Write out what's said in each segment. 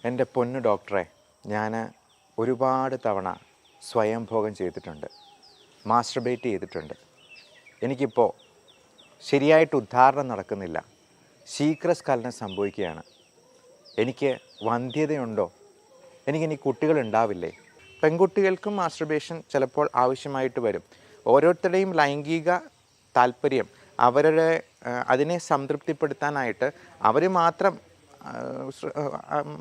എൻ്റെ പൊന്നു ഡോക്ടറെ, ഞാൻ ഒരുപാട് തവണ സ്വയംഭോഗം ചെയ്തിട്ടുണ്ട്, മാസ്റ്റർബേറ്റ് ചെയ്തിട്ടുണ്ട്. എനിക്കിപ്പോൾ ശരിയായിട്ട് ഉദ്ധാരണം നടക്കുന്നില്ല, ശീഘ്രസ്ഖലനം സംഭവിക്കുകയാണ്. എനിക്ക് വന്ധ്യതയുണ്ടോ? എനിക്കിനി കുട്ടികളുണ്ടാവില്ലേ? പെൺകുട്ടികൾക്കും മാസ്റ്റർബേഷൻ ചിലപ്പോൾ ആവശ്യമായിട്ട് വരും. ഓരോരുത്തരുടെയും ലൈംഗിക താല്പര്യം അവരുടെ അതിനെ സംതൃപ്തിപ്പെടുത്താനായിട്ട് അവർ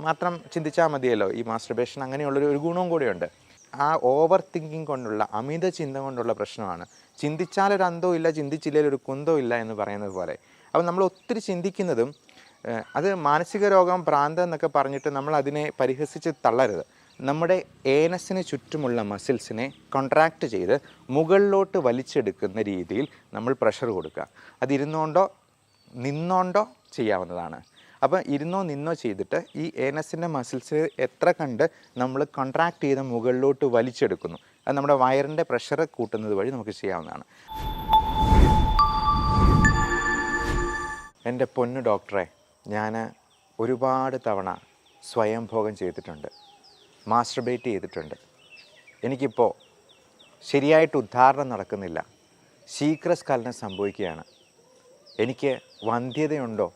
മാത്രം ചിന്തിച്ചാൽ മതിയല്ലോ. ഈ മാസ്റ്റർബേഷൻ അങ്ങനെയുള്ളൊരു ഗുണവും കൂടിയുണ്ട്. ആ ഓവർ തിങ്കിങ് കൊണ്ടുള്ള അമിത ചിന്ത കൊണ്ടുള്ള പ്രശ്നമാണ്. ചിന്തിച്ചാലൊരു അന്തവും ഇല്ല, ചിന്തിച്ചില്ലൊരു കുന്തവും ഇല്ല എന്ന് പറയുന്നത് പോലെ. അപ്പോൾ നമ്മൾ ഒത്തിരി ചിന്തിക്കുന്നതും അത് മാനസിക രോഗം, ഭ്രാന്ത് എന്നൊക്കെ പറഞ്ഞിട്ട് നമ്മൾ അതിനെ പരിഹസിച്ച് തള്ളരുത്. നമ്മുടെ ഏനസിന് ചുറ്റുമുള്ള മസിൽസിനെ കോൺട്രാക്റ്റ് ചെയ്ത് മുകളിലോട്ട് വലിച്ചെടുക്കുന്ന രീതിയിൽ നമ്മൾ പ്രഷർ കൊടുക്കുക. അത് ഇരുന്നുകൊണ്ടോ നിന്നുകൊണ്ടോ ചെയ്യാവുന്നതാണ്. അപ്പോൾ ഇരുന്നോ നിന്നോ ചെയ്തിട്ട് ഈ ഏനസിൻ്റെ മസിൽസ് എത്ര കണ്ട് നമ്മൾ കോൺട്രാക്റ്റ് ചെയ്ത് മുകളിലോട്ട് വലിച്ചെടുക്കുന്നു, അത് നമ്മുടെ വയറിൻ്റെ പ്രഷർ കൂട്ടുന്നത് വഴി നമുക്ക് ചെയ്യാവുന്നതാണ്. എൻ്റെ പൊന്നു ഡോക്ടറെ, ഞാൻ ഒരുപാട് തവണ സ്വയംഭോഗം ചെയ്തിട്ടുണ്ട്, മാസ്റ്റർബേറ്റ് ചെയ്തിട്ടുണ്ട്. എനിക്കിപ്പോൾ ശരിയായിട്ട് ഉദ്ധാരണം നടക്കുന്നില്ല, ശീഘ്രസ്ഖലനം സംഭവിക്കുകയാണ്. എനിക്ക് വന്ധ്യതയുണ്ടോ?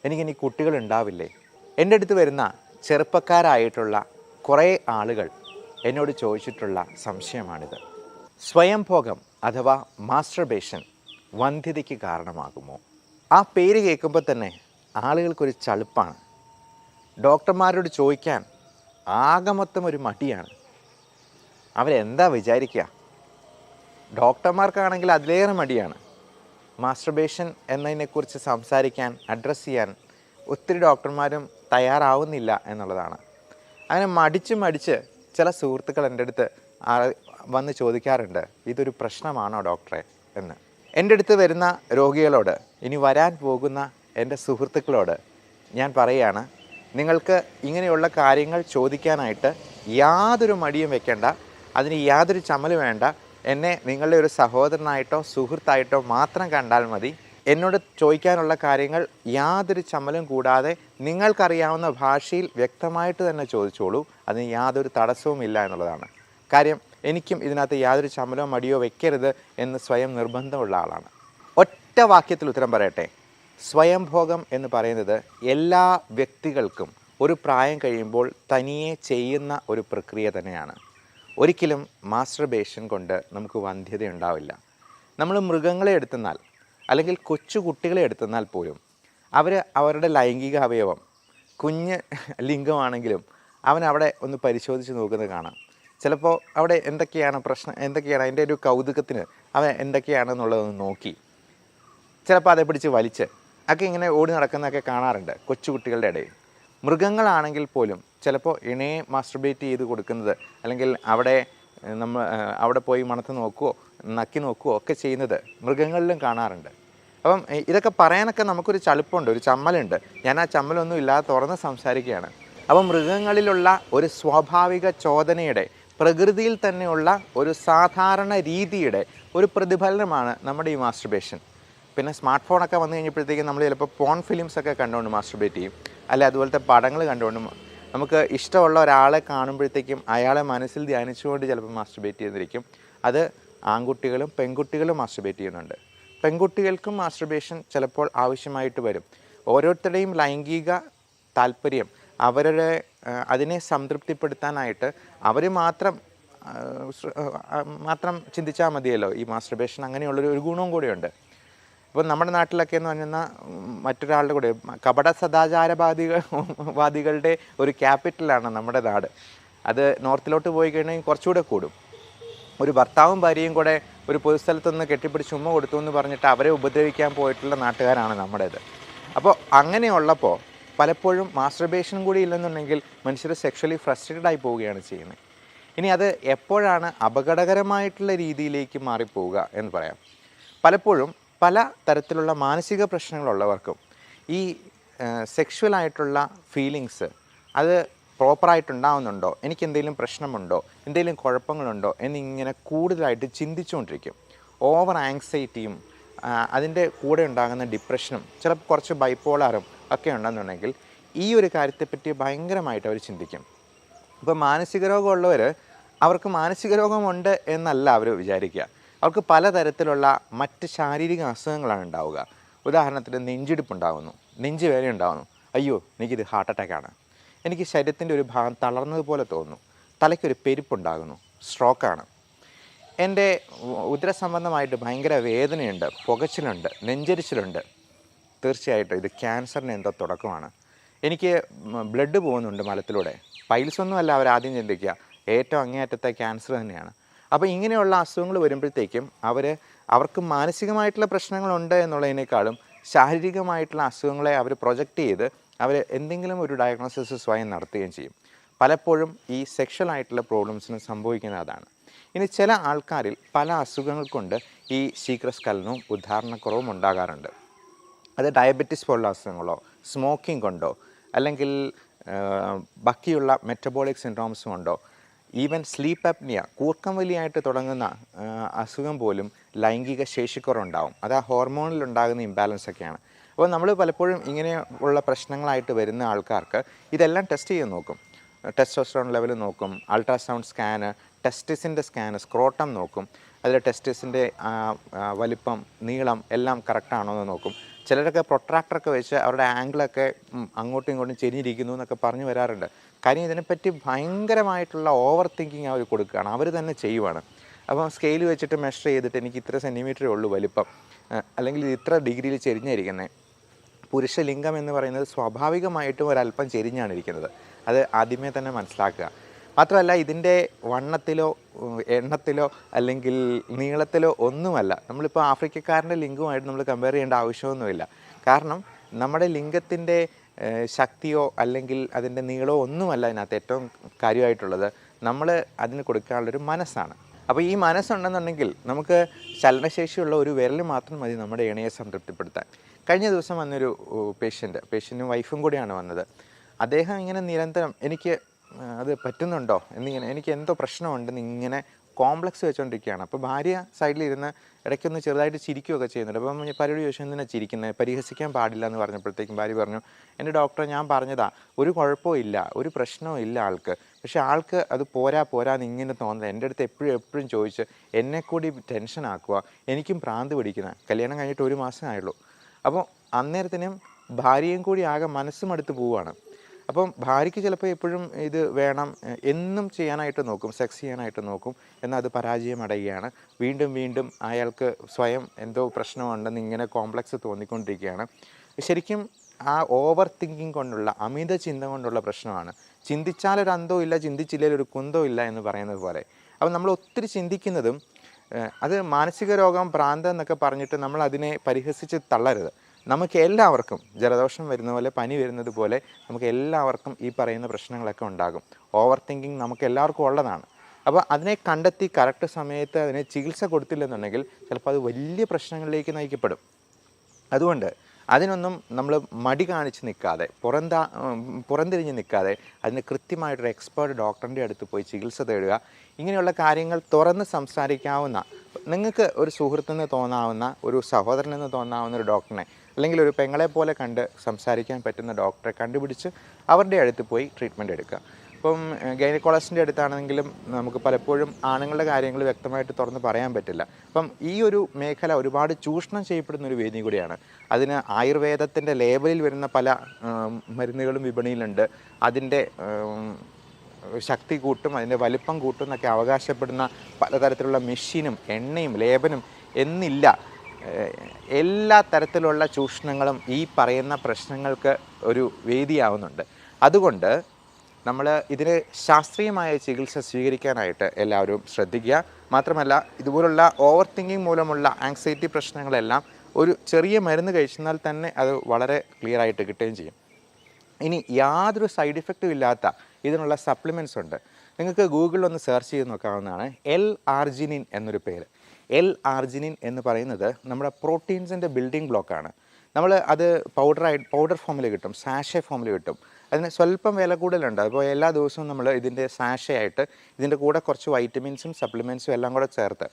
എനിക്കിനി കുട്ടികളുണ്ടാവില്ലേ? എൻ്റെ അടുത്ത് വരുന്ന ചെറുപ്പക്കാരായിട്ടുള്ള കുറേ ആളുകൾ എന്നോട് ചോദിച്ചിട്ടുള്ള സംശയമാണിത്. സ്വയംഭോഗം അഥവാ മാസ്റ്റർബേഷൻ വന്ധ്യതയ്ക്ക് കാരണമാകുമോ? ആ പേര് കേൾക്കുമ്പോൾ തന്നെ ആളുകൾക്കൊരു ചളുപ്പാണ്. ഡോക്ടർമാരോട് ചോദിക്കാൻ ആകെ മൊത്തം ഒരു മടിയാണ്. അവരെന്താ വിചാരിക്കുക? ഡോക്ടർമാർക്കാണെങ്കിൽ അതിലേറെ മടിയാണ്. മാസ്റ്റർബേഷൻ എന്നതിനെക്കുറിച്ച് സംസാരിക്കാൻ, അഡ്രസ്സ് ചെയ്യാൻ ഒത്തിരി ഡോക്ടർമാരും തയ്യാറാവുന്നില്ല എന്നുള്ളതാണ്. അങ്ങനെ മടിച്ച് ചില സുഹൃത്തുക്കൾ എൻ്റെ അടുത്ത് വന്ന് ചോദിക്കാറുണ്ട്, ഇതൊരു പ്രശ്നമാണോ ഡോക്ടറെ എന്ന്. എൻ്റെ അടുത്ത് വരുന്ന രോഗികളോട്, ഇനി വരാൻ പോകുന്ന എൻ്റെ സുഹൃത്തുക്കളോട് ഞാൻ പറയുകയാണ്, നിങ്ങൾക്ക് ഇങ്ങനെയുള്ള കാര്യങ്ങൾ ചോദിക്കാനായിട്ട് യാതൊരു മടിയും വെക്കേണ്ട, അതിന് യാതൊരു ചമ്മലും വേണ്ട. എന്നെ നിങ്ങളുടെ ഒരു സഹോദരനായിട്ടോ സുഹൃത്തായിട്ടോ മാത്രം കണ്ടാൽ മതി. എന്നോട് ചോദിക്കാനുള്ള കാര്യങ്ങൾ യാതൊരു ചമ്മലും കൂടാതെ നിങ്ങൾക്കറിയാവുന്ന ഭാഷയിൽ വ്യക്തമായിട്ട് തന്നെ ചോദിച്ചോളൂ. അതിന് യാതൊരു തടസ്സവും ഇല്ല എന്നുള്ളതാണ് കാര്യം. എനിക്കും ഇതിനകത്ത് യാതൊരു ചമ്മലോ മടിയോ വെക്കരുത് എന്ന് സ്വയം നിർബന്ധമുള്ള ആളാണ്. ഒറ്റ വാക്യത്തിൽ ഉത്തരം പറയട്ടെ. സ്വയംഭോഗം എന്ന് പറയുന്നത് എല്ലാ വ്യക്തികൾക്കും ഒരു പ്രായം കഴിയുമ്പോൾ തനിയെ ചെയ്യുന്ന ഒരു പ്രക്രിയ തന്നെയാണ്. ഒരിക്കലും മാസ്റ്റർബേഷൻ കൊണ്ട് നമുക്ക് വന്ധ്യത ഉണ്ടാവില്ല. നമ്മൾ മൃഗങ്ങളെ എടുത്തെന്നാൽ, അല്ലെങ്കിൽ കൊച്ചു കുട്ടികളെ എടുത്തെന്നാൽ പോലും അവരുടെ ലൈംഗിക അവയവം കുഞ്ഞ് ലിംഗമാണെങ്കിലും അവൻ അവിടെ ഒന്ന് പരിശോധിച്ച് നോക്കുന്നത് കാണാം. ചിലപ്പോൾ അവിടെ എന്തൊക്കെയാണ് പ്രശ്നം, എന്തൊക്കെയാണ് അതിൻ്റെ ഒരു കൗതുകത്തിന് അവൻ എന്തൊക്കെയാണെന്നുള്ളതൊന്ന് നോക്കി ചിലപ്പോൾ അതേ പിടിച്ച് വലിച്ച് ഒക്കെ ഇങ്ങനെ ഓടി നടക്കുന്നതൊക്കെ കാണാറുണ്ട് കൊച്ചു കുട്ടികളുടെ ഇടയിൽ. മൃഗങ്ങളാണെങ്കിൽ പോലും ചിലപ്പോൾ ഇണയെ മാസ്റ്റർബേറ്റ് ചെയ്ത് കൊടുക്കുന്നത്, അല്ലെങ്കിൽ അവിടെ പോയി മണത്ത് നോക്കുകയോ നക്കി നോക്കുകയോ ഒക്കെ ചെയ്യുന്നത് മൃഗങ്ങളിലും കാണാറുണ്ട്. അപ്പം ഇതൊക്കെ പറയാനൊക്കെ നമുക്കൊരു ചളുപ്പുണ്ട്, ഒരു ചമ്മലുണ്ട്. ഞാൻ ആ ചമ്മലൊന്നും ഇല്ലാതെ തുറന്ന് സംസാരിക്കുകയാണ്. അപ്പം മൃഗങ്ങളിലുള്ള ഒരു സ്വാഭാവിക ചോദനയുടെ, പ്രകൃതിയിൽ തന്നെയുള്ള ഒരു സാധാരണ രീതിയുടെ ഒരു പ്രതിഫലനമാണ് നമ്മുടെ ഈ മാസ്റ്റർബേഷൻ. പിന്നെ സ്മാർട്ട് ഫോണൊക്കെ വന്നു കഴിഞ്ഞപ്പോഴത്തേക്കും നമ്മൾ ചിലപ്പോൾ പോൺ ഫിലിംസൊക്കെ കണ്ടുകൊണ്ട് മാസ്റ്റർബേറ്റ് ചെയ്യും, അല്ലെ അതുപോലത്തെ പടങ്ങൾ കണ്ടുകൊണ്ട് നമുക്ക് ഇഷ്ടമുള്ള ഒരാളെ കാണുമ്പോഴത്തേക്കും അയാളെ മനസ്സിൽ ധ്യാനിച്ചുകൊണ്ട് ചിലപ്പോൾ മാസ്റ്റർബേറ്റ് ചെയ്തിരിക്കും. അത് ആൺകുട്ടികളും പെൺകുട്ടികളും മാസ്റ്റർബേറ്റ് ചെയ്യുന്നുണ്ട്. പെൺകുട്ടികൾക്കും മാസ്റ്റർബേഷൻ ചിലപ്പോൾ ആവശ്യമായിട്ട് വരും. ഓരോരുത്തരുടെയും ലൈംഗിക താല്പര്യം അവരുടെ അതിനെ സംതൃപ്തിപ്പെടുത്താനായിട്ട് അവർ മാത്രം ചിന്തിച്ചാൽ മതിയല്ലോ. ഈ മാസ്റ്റർബേഷൻ അങ്ങനെയുള്ളൊരു ഗുണവും കൂടിയുണ്ട്. ഇപ്പോൾ നമ്മുടെ നാട്ടിലൊക്കെ എന്ന് പറഞ്ഞാൽ മറ്റൊരാളുടെ കൂടെ കപട സദാചാരവാദികളുടെ ഒരു ക്യാപിറ്റലാണ് നമ്മുടെ നാട്. അത് നോർത്തിലോട്ട് പോയി കഴിഞ്ഞാൽ കുറച്ചുകൂടെ കൂടും. ഒരു ഭർത്താവും ഭാര്യയും കൂടെ ഒരു പൊതുസ്ഥലത്തുനിന്ന് കെട്ടിപ്പിടിച്ച് ഉമ്മ കൊടുത്തു എന്ന് പറഞ്ഞിട്ട് അവരെ ഉപദ്രവിക്കാൻ പോയിട്ടുള്ള നാട്ടുകാരാണ് നമ്മുടേത്. അപ്പോൾ അങ്ങനെയുള്ളപ്പോൾ പലപ്പോഴും മാസ്റ്റർബേഷൻ കൂടി ഇല്ലെന്നുണ്ടെങ്കിൽ മനുഷ്യർ സെക്ഷലി ഫ്രസ്ട്രേറ്റഡ് ആയി പോവുകയാണ് ചെയ്യുന്നത്. ഇനി അത് എപ്പോഴാണ് അപകടകരമായിട്ടുള്ള രീതിയിലേക്ക് മാറിപ്പോവുക എന്ന് പറയാം. പലപ്പോഴും പല തരത്തിലുള്ള മാനസിക പ്രശ്നങ്ങളുള്ളവർക്കും ഈ സെക്ഷുവലായിട്ടുള്ള ഫീലിങ്സ് അത് പ്രോപ്പറായിട്ടുണ്ടാവുന്നുണ്ടോ, എനിക്ക് എന്തെങ്കിലും പ്രശ്നമുണ്ടോ, എന്തെങ്കിലും കുഴപ്പങ്ങളുണ്ടോ എന്നിങ്ങനെ കൂടുതലായിട്ട് ചിന്തിച്ചുകൊണ്ടിരിക്കും. ഓവർ ആങ്സൈറ്റിയും അതിൻ്റെ കൂടെ ഉണ്ടാകുന്ന ഡിപ്രഷനും ചിലപ്പോൾ കുറച്ച് ബൈപ്പോളാറും ഒക്കെ ഉണ്ടെന്നുണ്ടെങ്കിൽ ഈ ഒരു കാര്യത്തെപ്പറ്റി ഭയങ്കരമായിട്ട് അവർ ചിന്തിക്കും. ഇപ്പോൾ മാനസിക രോഗമുള്ളവർ അവർക്ക് മാനസിക രോഗമുണ്ട് എന്നല്ല അവർ വിചാരിക്കുക. അവർക്ക് പലതരത്തിലുള്ള മറ്റ് ശാരീരിക അസുഖങ്ങളാണ് ഉണ്ടാവുക. ഉദാഹരണത്തിന് നെഞ്ചിടിപ്പുണ്ടാകുന്നു, നെഞ്ച് വേദന ഉണ്ടാകുന്നു, അയ്യോ എനിക്കിത് ഹാർട്ട് അറ്റാക്കാണ്, എനിക്ക് ശരീരത്തിൻ്റെ ഒരു ഭാഗം തളർന്നതുപോലെ തോന്നുന്നു, തലയ്ക്കൊരു പെരുപ്പുണ്ടാകുന്നു, സ്ട്രോക്കാണ്, എൻ്റെ ഉദരസംബന്ധമായിട്ട് ഭയങ്കര വേദനയുണ്ട്, പുകച്ചിലുണ്ട്, നെഞ്ചരിച്ചിലുണ്ട്, തീർച്ചയായിട്ടും ഇത് ക്യാൻസറിന് എന്തോ തുടക്കമാണ്, എനിക്ക് ബ്ലഡ് പോകുന്നുണ്ട് മലത്തിലൂടെ, പൈൽസൊന്നുമല്ല അവരാദ്യം ചിന്തിക്കുക, ഏറ്റവും അങ്ങേയറ്റത്തെ ക്യാൻസർ തന്നെയാണ്. അപ്പോൾ ഇങ്ങനെയുള്ള അസുഖങ്ങൾ വരുമ്പോഴത്തേക്കും അവർക്ക് മാനസികമായിട്ടുള്ള പ്രശ്നങ്ങളുണ്ട് എന്നുള്ളതിനേക്കാളും ശാരീരികമായിട്ടുള്ള അസുഖങ്ങളെ അവർ പ്രൊജക്റ്റ് ചെയ്ത് അവർ എന്തെങ്കിലും ഒരു ഡയഗ്നോസിസ് സ്വയം നടത്തുകയും ചെയ്യും. പലപ്പോഴും ഈ സെക്ഷൽ ആയിട്ടുള്ള പ്രോബ്ലംസിന് സംഭവിക്കുന്നത് അതാണ്. ഇനി ചില ആൾക്കാരിൽ പല അസുഖങ്ങൾ കൊണ്ട് ഈ ശീഘ്രസ്ഖലനവും ഉദ്ധാരണക്കുറവും ഉണ്ടാകാറുണ്ട്. അത് ഡയബറ്റിസ് പോലുള്ള അസുഖങ്ങളോ സ്മോക്കിംഗ് കൊണ്ടോ അല്ലെങ്കിൽ ബാക്കിയുള്ള മെറ്റബോളിക് സിൻഡ്രോംസും കൊണ്ടോ, ഈവൻ സ്ലീപ്പ് അപ്നിയ, കൂർക്കം വലിയായിട്ട് തുടങ്ങുന്ന അസുഖം പോലും ലൈംഗിക ശേഷിക്കുറവുണ്ടാവും. അത് ആ ഹോർമോണിൽ ഉണ്ടാകുന്ന ഇംബാലൻസ് ഒക്കെയാണ്. അപ്പോൾ നമ്മൾ പലപ്പോഴും ഇങ്ങനെ ഉള്ള പ്രശ്നങ്ങളായിട്ട് വരുന്ന ആൾക്കാർക്ക് ഇതെല്ലാം ടെസ്റ്റ് ചെയ്ത് നോക്കും. ടെസ്റ്റോസ്റ്ററോൺ ലെവൽ നോക്കും, അൾട്രാസൗണ്ട് സ്കാന്, ടെസ്റ്റിസിൻ്റെ സ്കാന്, സ്ക്രോട്ടം നോക്കും, അതിൽ ടെസ്റ്റിസിൻ്റെ വലിപ്പം, നീളം എല്ലാം കറക്റ്റാണോ എന്ന് നോക്കും. ചിലരൊക്കെ പ്രൊട്രാക്ടറൊക്കെ വെച്ച് അവരുടെ ആംഗിളൊക്കെ അങ്ങോട്ടും ഇങ്ങോട്ടും ചെരിഞ്ഞിരിക്കുന്നു എന്നൊക്കെ പറഞ്ഞു വരാറുണ്ട്. കാര്യം ഇതിനെപ്പറ്റി ഭയങ്കരമായിട്ടുള്ള ഓവർ തിങ്കിങ് അവർ കൊടുക്കുകയാണ്, അവർ തന്നെ ചെയ്യുവാണ്. അപ്പം സ്കെയിൽ വെച്ചിട്ട് മെഷർ ചെയ്തിട്ട് എനിക്ക് ഇത്ര സെൻറ്റിമീറ്ററേ ഉള്ളൂ വലിപ്പം, അല്ലെങ്കിൽ ഇത്ര ഡിഗ്രിയിൽ ചെരിഞ്ഞിരിക്കുന്നത്. പുരുഷലിംഗം എന്ന് പറയുന്നത് സ്വാഭാവികമായിട്ടും ഒരല്പം ചെരിഞ്ഞാണ് ഇരിക്കുന്നത്. അത് ആദ്യമേ തന്നെ മനസ്സിലാക്കുക. മാത്രമല്ല ഇതിൻ്റെ വണ്ണത്തിലോ എണ്ണത്തിലോ അല്ലെങ്കിൽ നീളത്തിലോ ഒന്നുമല്ല. നമ്മളിപ്പോൾ ആഫ്രിക്കക്കാരൻ്റെ ലിംഗവുമായിട്ട് നമ്മൾ കമ്പയർ ചെയ്യേണ്ട ആവശ്യമൊന്നുമില്ല. കാരണം നമ്മുടെ ലിംഗത്തിൻ്റെ ശക്തിയോ അല്ലെങ്കിൽ അതിൻ്റെ നീളമോ ഒന്നുമല്ല അതിനകത്ത് ഏറ്റവും കാര്യമായിട്ടുള്ളത്. നമ്മൾ അതിന് കൊടുക്കാനുള്ളൊരു മനസ്സാണ്. അപ്പോൾ ഈ മനസ്സുണ്ടെന്നുണ്ടെങ്കിൽ നമുക്ക് ചലനശേഷിയുള്ള ഒരു വിരൽ മാത്രം മതി നമ്മുടെ ഇണയെ സംതൃപ്തിപ്പെടുത്താൻ. കഴിഞ്ഞ ദിവസം വന്നൊരു പേഷ്യൻറ്റും വൈഫും കൂടിയാണ് വന്നത്. അദ്ദേഹം ഇങ്ങനെ നിരന്തരം എനിക്ക് അത് പറ്റുന്നുണ്ടോ എന്നിങ്ങനെ, എനിക്ക് എന്തോ പ്രശ്നമുണ്ടെന്ന് ഇങ്ങനെ കോംപ്ലക്സ് വെച്ചുകൊണ്ടിരിക്കുകയാണ്. അപ്പോൾ ഭാര്യ സൈഡിലിരുന്ന് ഇടയ്ക്കൊന്ന് ചെറുതായിട്ട് ചിരിക്കുകയൊക്കെ ചെയ്യുന്നുണ്ട്. അപ്പം പരിപാടി ചോദിച്ചു എന്തിനാണ് ചിരിക്കുന്നത്, പരിഹസിക്കാൻ പാടില്ല എന്ന് പറഞ്ഞപ്പോഴത്തേക്കും ഭാര്യ പറഞ്ഞു, എൻ്റെ ഡോക്ടറെ ഞാൻ പറഞ്ഞതാ, ഒരു കുഴപ്പവും ഇല്ല, ഒരു പ്രശ്നവും ഇല്ല ആൾക്ക്, പക്ഷേ ആൾക്ക് അത് പോരാന്ന് ഇങ്ങനെ തോന്നുന്നത്. എൻ്റെ അടുത്ത് എപ്പോഴും ചോദിച്ച് എന്നെ കൂടി ടെൻഷൻ ആക്കുക, എനിക്കും ഭ്രാന്ത് പിടിക്കുന്ന, കല്യാണം കഴിഞ്ഞിട്ട് 1 മാസം ആയുള്ളൂ. അപ്പോൾ അന്നേരത്തിനും ഭാര്യയും കൂടി ആകെ മനസ്സും അടുത്ത് പോവുകയാണ്. അപ്പം ഭാര്യയ്ക്ക് ചിലപ്പോൾ എപ്പോഴും ഇത് വേണം, എന്നും ചെയ്യാനായിട്ട് നോക്കും, സെക്സ് ചെയ്യാനായിട്ട് നോക്കും, എന്നാൽ അത് പരാജയം അടയുകയാണ്. വീണ്ടും അയാൾക്ക് സ്വയം എന്തോ പ്രശ്നമുണ്ടെന്ന് ഇങ്ങനെ കോംപ്ലക്സ് തോന്നിക്കൊണ്ടിരിക്കുകയാണ്. ശരിക്കും ആ ഓവർ തിങ്കിങ് കൊണ്ടുള്ള, അമിത ചിന്ത കൊണ്ടുള്ള പ്രശ്നമാണ്. ചിന്തിച്ചാലൊരു അന്തവും ഇല്ല, ചിന്തിച്ചില്ലെങ്കിൽ ഒരു കുന്തവും ഇല്ല എന്ന് പറയുന്നത് പോലെ. അപ്പം നമ്മൾ ഒത്തിരി ചിന്തിക്കുന്നതും അത് മാനസിക രോഗം, ഭ്രാന്ത് എന്നൊക്കെ പറഞ്ഞിട്ട് നമ്മൾ അതിനെ പരിഹസിച്ച് തള്ളരുത്. നമുക്ക് എല്ലാവർക്കും ജലദോഷം വരുന്ന പോലെ, പനി വരുന്നത് പോലെ നമുക്ക് എല്ലാവർക്കും ഈ പറയുന്ന പ്രശ്നങ്ങളൊക്കെ ഉണ്ടാകും. ഓവർ തിങ്കിങ് നമുക്ക് എല്ലാവർക്കും ഉള്ളതാണ്. അപ്പോൾ അതിനെ കണ്ടെത്തി കറക്റ്റ് സമയത്ത് അതിനെ ചികിത്സ കൊടുത്തില്ലെന്നുണ്ടെങ്കിൽ ചിലപ്പോൾ അത് വലിയ പ്രശ്നങ്ങളിലേക്ക് നയിക്കപ്പെടും. അതുകൊണ്ട് അതിനൊന്നും നമ്മൾ മടി കാണിച്ച് നിൽക്കാതെ, പുറംതിരിഞ്ഞ് നിൽക്കാതെ അതിന് കൃത്യമായിട്ടൊരു എക്സ്പേർട്ട് ഡോക്ടറിൻ്റെ അടുത്ത് പോയി ചികിത്സ തേടുക. ഇങ്ങനെയുള്ള കാര്യങ്ങൾ തുറന്ന് സംസാരിക്കാവുന്ന, നിങ്ങൾക്ക് ഒരു സുഹൃത്തെന്ന് തോന്നാവുന്ന, ഒരു സഹോദരനെന്ന് തോന്നാവുന്ന ഒരു ഡോക്ടറിനെ, അല്ലെങ്കിൽ ഒരു പെങ്ങളെ പോലെ കണ്ട് സംസാരിക്കാൻ പറ്റുന്ന ഡോക്ടറെ കണ്ടുപിടിച്ച് അവരുടെ അടുത്ത് പോയി ട്രീറ്റ്മെൻറ്റ് എടുക്കുക. ഇപ്പം ഗൈനക്കോളജിസ്റ്റിൻ്റെ അടുത്താണെങ്കിലും നമുക്ക് പലപ്പോഴും ആണുങ്ങളുടെ കാര്യങ്ങൾ വ്യക്തമായിട്ട് തുറന്ന് പറയാൻ പറ്റില്ല. അപ്പം ഈ ഒരു മേഖല ഒരുപാട് ചൂഷണം ചെയ്യപ്പെടുന്ന ഒരു വേദി കൂടിയാണ്. അതിന് ആയുർവേദത്തിൻ്റെ ലേബലിൽ വരുന്ന പല മരുന്നുകളും വിപണിയിലുണ്ട്. അതിൻ്റെ ശക്തി കൂട്ടും, അതിൻ്റെ വലിപ്പം കൂട്ടും എന്നൊക്കെ അവകാശപ്പെടുന്ന പലതരത്തിലുള്ള മെഷീനും എണ്ണയും ലേപനും എന്നില്ല. എല്ലാ തരത്തിലുള്ള ചൂഷണങ്ങളും ഈ പറയുന്ന പ്രശ്നങ്ങൾക്ക് ഒരു വേദിയാവുന്നുണ്ട്. അതുകൊണ്ട് നമ്മൾ ഇതിന് ശാസ്ത്രീയമായ ചികിത്സ സ്വീകരിക്കാനായിട്ട് എല്ലാവരും ശ്രദ്ധിക്കുക. മാത്രമല്ല ഇതുപോലുള്ള ഓവർ തിങ്കിങ് മൂലമുള്ള ആങ്സൈറ്റി പ്രശ്നങ്ങളെല്ലാം ഒരു ചെറിയ മരുന്ന് കഴിച്ചാൽ തന്നെ അത് വളരെ ക്ലിയറായിട്ട് കിട്ടുകയും ചെയ്യും. ഇനി യാതൊരു സൈഡ് ഇഫക്റ്റും ഇല്ലാത്ത ഇതിനുള്ള സപ്ലിമെൻറ്റ്സ് ഉണ്ട്. നിങ്ങൾക്ക് ഗൂഗിളിൽ ഒന്ന് സെർച്ച് ചെയ്ത് നോക്കാവുന്നതാണ്. L-ആർജിനിൻ എന്നൊരു പേര്. L-ആർജിനിൻ എന്ന് പറയുന്നത് നമ്മുടെ പ്രോട്ടീൻസിൻ്റെ ബിൽഡിംഗ് ബ്ലോക്കാണ്. നമ്മൾ അത് പൗഡർ ഫോമിൽ കിട്ടും, സാഷെ ഫോമിൽ കിട്ടും. അതിന് സ്വല്പം വില കൂടുതലുണ്ട്. അപ്പോൾ എല്ലാ ദിവസവും നമ്മൾ ഇതിൻ്റെ സാഷയായിട്ട് ഇതിൻ്റെ കൂടെ കുറച്ച് വൈറ്റമിൻസും സപ്ലിമെൻറ്റ്സും എല്ലാം കൂടെ ചേർത്ത്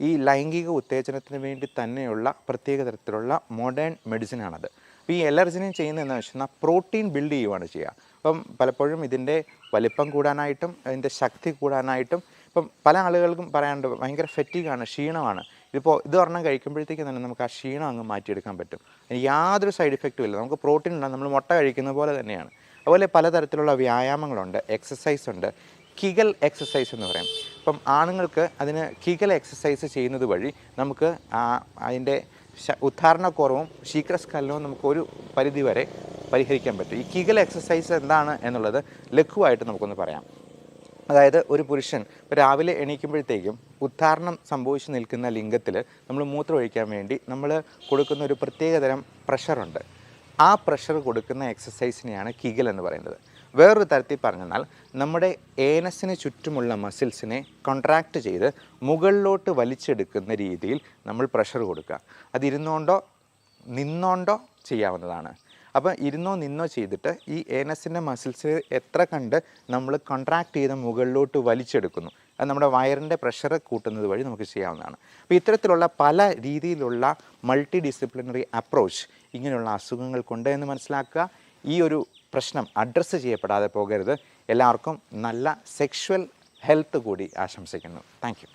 ഈ ലൈംഗിക ഉത്തേജനത്തിന് വേണ്ടി തന്നെയുള്ള പ്രത്യേക തരത്തിലുള്ള മോഡേൺ മെഡിസിനാണത്. അപ്പോൾ ഈ L-arginine ചെയ്യുന്നത് എന്താണെന്ന് വെച്ചാൽ പ്രോട്ടീൻ ബിൽഡ് ചെയ്യുകയാണ് ചെയ്യുക. അപ്പം പലപ്പോഴും ഇതിൻ്റെ വലിപ്പം കൂടാനായിട്ടും ഇതിൻ്റെ ശക്തി കൂടാനായിട്ടും ഇപ്പം പല ആളുകൾക്കും പറയാനുണ്ട് ഭയങ്കര ഫെറ്റീഗാണ്, ക്ഷീണമാണ്. ഇതിപ്പോൾ ഇത് ഒരെണ്ണം കഴിക്കുമ്പോഴത്തേക്കും തന്നെ നമുക്ക് ആ ക്ഷീണം അങ്ങ് മാറ്റിയെടുക്കാൻ പറ്റും. യാതൊരു സൈഡ് ഇഫക്റ്റും ഇല്ല. നമുക്ക് പ്രോട്ടീൻ ഉണ്ടാകും, നമ്മൾ മുട്ട കഴിക്കുന്ന പോലെ തന്നെയാണ്. അതുപോലെ പലതരത്തിലുള്ള വ്യായാമങ്ങളുണ്ട്, എക്സസൈസ് ഉണ്ട്. കിഗൽ എക്സസൈസ് എന്ന് പറയും. ഇപ്പം ആണുങ്ങൾക്ക് അതിന് കിഗൽ എക്സസൈസ് ചെയ്യുന്നത് വഴി നമുക്ക് അതിൻ്റെ ഉദ്ധാരണക്കുറവും ശീഘ്രസ്ഖലനവും നമുക്ക് ഒരു പരിധി വരെ പരിഹരിക്കാൻ പറ്റും. ഈ കിഗൽ എക്സസൈസ് എന്താണ് എന്നുള്ളത് ലഘുവായിട്ട് നമുക്കൊന്ന് പറയാം. അതായത് ഒരു പുരുഷൻ രാവിലെ എണീക്കുമ്പോഴത്തേക്കും ഉദ്ധാരണം സംഭവിച്ച് നിൽക്കുന്ന ലിംഗത്തിൽ നമ്മൾ മൂത്രമൊഴിക്കാൻ വേണ്ടി നമ്മൾ കൊടുക്കുന്ന ഒരു പ്രത്യേകതരം പ്രഷറുണ്ട്. ആ പ്രഷർ കൊടുക്കുന്ന എക്സസൈസിനെയാണ് കിഗൽ എന്ന് പറയുന്നത്. വേറൊരു തരത്തിൽ പറഞ്ഞാൽ നമ്മുടെ ഏനസിന് ചുറ്റുമുള്ള മസിൽസിനെ കോൺട്രാക്റ്റ് ചെയ്ത് മുകളിലോട്ട് വലിച്ചെടുക്കുന്ന രീതിയിൽ നമ്മൾ പ്രഷർ കൊടുക്കുക. അതിരുന്നുകൊണ്ടോ നിന്നുകൊണ്ടോ ചെയ്യാവുന്നതാണ്. അപ്പോൾ ഇരുന്നോ നിന്നോ ചെയ്തിട്ട് ഈ ഏനസിൻ്റെ മസിൽസ് എത്ര കണ്ട് നമ്മൾ കോൺട്രാക്റ്റ് ചെയ്ത് മുകളിലോട്ട് വലിച്ചെടുക്കുന്നു, അത് നമ്മുടെ വയറിൻ്റെ പ്രഷർ കൂട്ടുന്നത് വഴി നമുക്ക് ചെയ്യാവുന്നതാണ്. അപ്പോൾ ഇത്തരത്തിലുള്ള പല രീതിയിലുള്ള മൾട്ടി ഡിസിപ്ലിനറി അപ്രോച്ച് ഇങ്ങനെയുള്ള അസുഖങ്ങൾക്കുണ്ട് എന്ന് മനസ്സിലാക്കുക. ഈ ഒരു പ്രശ്നം അഡ്രസ്സ് ചെയ്യപ്പെടാതെ പോകരുത്. എല്ലാവർക്കും നല്ല സെക്ഷുവൽ ഹെൽത്ത് കൂടി ആശംസിക്കുന്നു. Thank you.